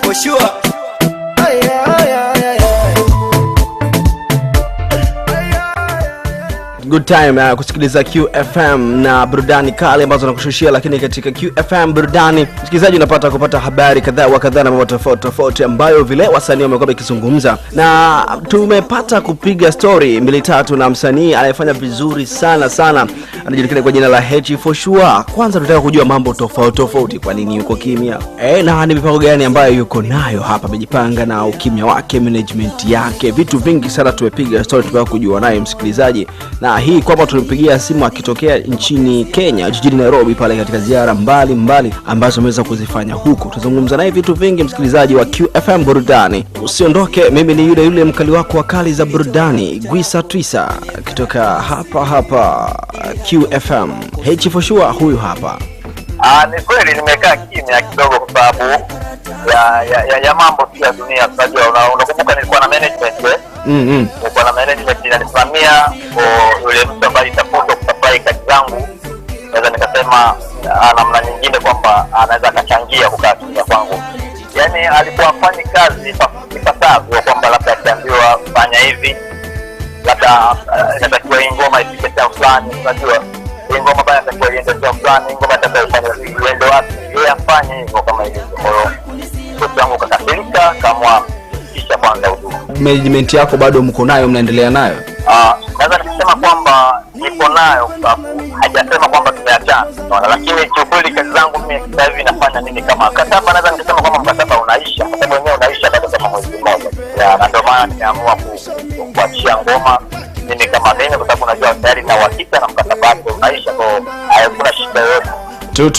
for sure. Good time kusikiliza QFM na burudani kali ambazo nakushushia, lakini katika QFM burudani msikilizaji unapata kupata habari kadhaa wa kadhaa na mambo tofauti ambayo vile wasanii wamekuwa wakizungumza, na tumepata kupiga story 2-3 na msanii anayefanya vizuri sana anajulikana kwa jina la H for sure. Kwanza tunataka kujua mambo tofauti, kwa nini yuko kimya, na ni mipango gani ambayo yuko nayo hapa, amejipanga na ukimya wake, management yake, vitu vingi sana tumepiga story tunataka kujua naye msikilizaji. Na hii kwamba tulimpigia simu akitokea nchini Kenya, jijini Nairobi pale katika ziara mbali ambazo ameweza kuzifanya huko. Tuzungumza naye vitu vingi msikilizaji wa QFM burudani. Usiondoke, mimi ni yule mkali wako wa kali za burudani, Gwisa Twisa, kutoka hapa QFM. H for sure huyu hapa. Ni kweli nimekaa kimya kidogo kwa sababu ya mambo ya dunia. Unajua unakumbuka nilikuwa na management nilikuwa na management inanisimamia yule mtu ambaye itafuta kusupply kazi zangu. Naweza nikasema namna nyingine kwamba anaweza akachangia kukaa kimya kwangu. Yaani alikuwa afanye kazi ipasavyo, kwamba labda akiambiwa fanya hivi, labda inatakiwa ngoma ifike sehemu fulani, unajua ngoma baya atakuwa iende sehemu fulani, ngoma atakayofanya iende wapi, yeye afanye hivyo kama ilivyo. Kwa yangu kakasirika kama kisha kwanza huduma. Management yako bado mko nayo, mnaendelea nayo? Naweza kusema kwamba niko nayo kwa sababu hajasema kwamba tumeachana, lakini kiukweli kazi zangu mimi sasa hivi nafanya nini kama mkataba. Naweza kusema kwamba mkataba unaisha, mkataba wenyewe unaisha baada ya mwezi mmoja. Na ndio maana nimeamua kuachia ngoma mimi kama mimi, kwa sababu najua tayari na uhakika na mkataba wake unaisha, kwa hakuna shida yoyote.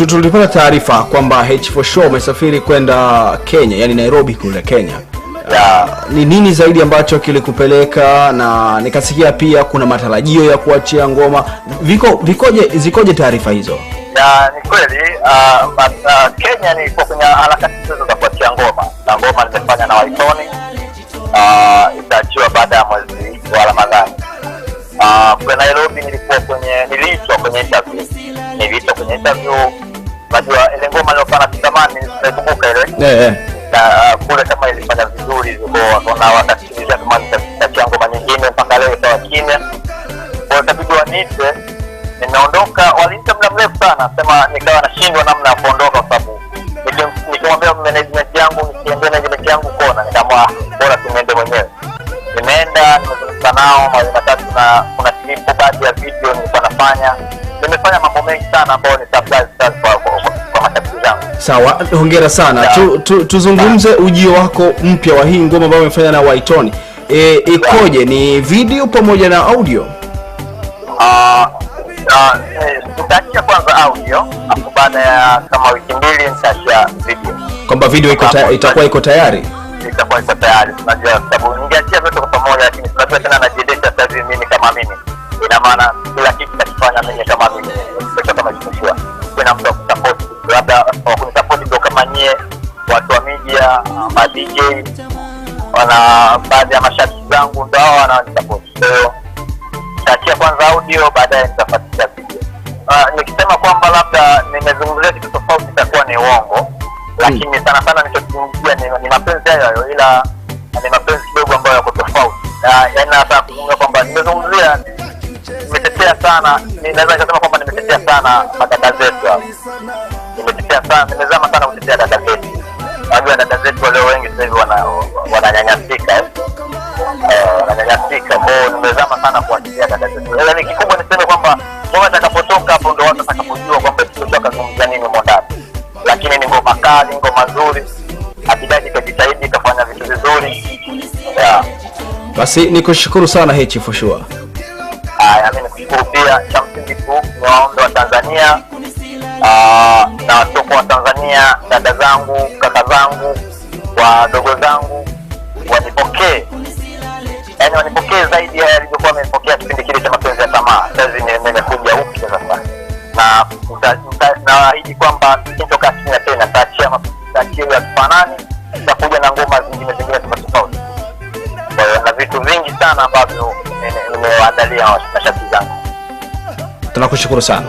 Tulipata taarifa kwamba H for sure umesafiri kwenda Kenya, yani Nairobi kule Kenya. Ni nini zaidi ambacho kilikupeleka? Na nikasikia pia kuna matarajio ya kuachia ngoma. Zikoje taarifa hizo? Ni kweli Kenya ni kwa kwenye harakati za kuachia ngoma. Na ngoma nimefanya na Waitoni. Itaachiwa baada ya mwezi wa Ramadhani. Kwa Nairobi niliitwa kwenye interview. Najua ile ngoma iliyofanya kitamani nilikumbuka ile. Kule kama ilifanya vizuri hivyo, na wakasikiliza kama nitachia ngoma nyingine mpaka leo ikawa kimya. Kwa sababu wanite nimeondoka, waliniita muda mrefu sana, sema nikawa nashindwa namna ya kuondoka, kwa sababu nikimwambia management yangu nisiende na management yangu kona, nikaamua bora tuende mwenyewe. Nimeenda nimezungumza nao mara matatu, na kuna clip baadhi ya video nilikuwa nafanya. Nimefanya mambo mengi sana ambayo ni surprise kwa mashabiki zangu. Sawa, hongera sana. Tuzungumze ujio wako mpya wa hii ngoma ambayo umefanya na Waitoni. Ikoje? Ni video pamoja na audio? Nitaachia kwanza audio, hapo baada ya kama wiki mbili nitaachia video. Kwamba video itakuwa iko tayari? Itakuwa iko tayari. Unajua sababu ningeachia zote kwa pamoja, lakini tunajua tena najiendesha sasa hivi mimi kama mimi. Ina maana kila kitu nakifanya mimi kama mimi. Sio kama jishua. Kuna mtu kusupport, labda kunisupport ndio kama nyie watu wa media, ma DJ, wana baadhi ya mashabiki zangu ndio wananisupport. So nitaachia kwanza audio, baadaye nitafuatia video. Nikisema kwamba labda nimezungumzia kitu tofauti itakuwa ni uongo, lakini sana nilichozungumzia ni mapenzi hayo, ila ni mapenzi kidogo ambayo yako tofauti. Yaani nataka kuongea kwamba nimezungumzia, nimetetea sana, ninaweza kusema kwamba nimetetea sana dada zetu. Nimetetea sana, nimezama sana kutetea dada zetu. Unajua dada zetu wale wengi sasa hivi wananyanyasika. Wananyanyasika, kwa nimezama sana kuwatetea dada zetu. Yaani kikubwa niseme kwamba ngoma itakapotoka hapo ndio watu watakapojua kwamba tunataka kuzungumzia nini mondani. Lakini ni ngoma kali, ngoma nzuri. Akidaji kujitahidi kufanya vitu vizuri. Basi nikushukuru sana H for sure. Mimi nikushukuru pia. Cha msingi tu ni waombe wa Tanzania na watoto wa Tanzania, dada zangu, kaka zangu, wadogo zangu, wanipokee. Yaani wanipokee zaidi ya ilivyokuwa wamenipokea kipindi kile cha mapenzi ya tamaa. Sasa nimekuja upya sasa. Na naahidi kwamba sitoka chini tena, nitaachia mapenzi ya kufanani, nitakuja na ngoma zingine tofauti. Kwa hiyo na vitu vingi sana ambavyo nimewaandalia mashabiki zangu. Tunakushukuru sana.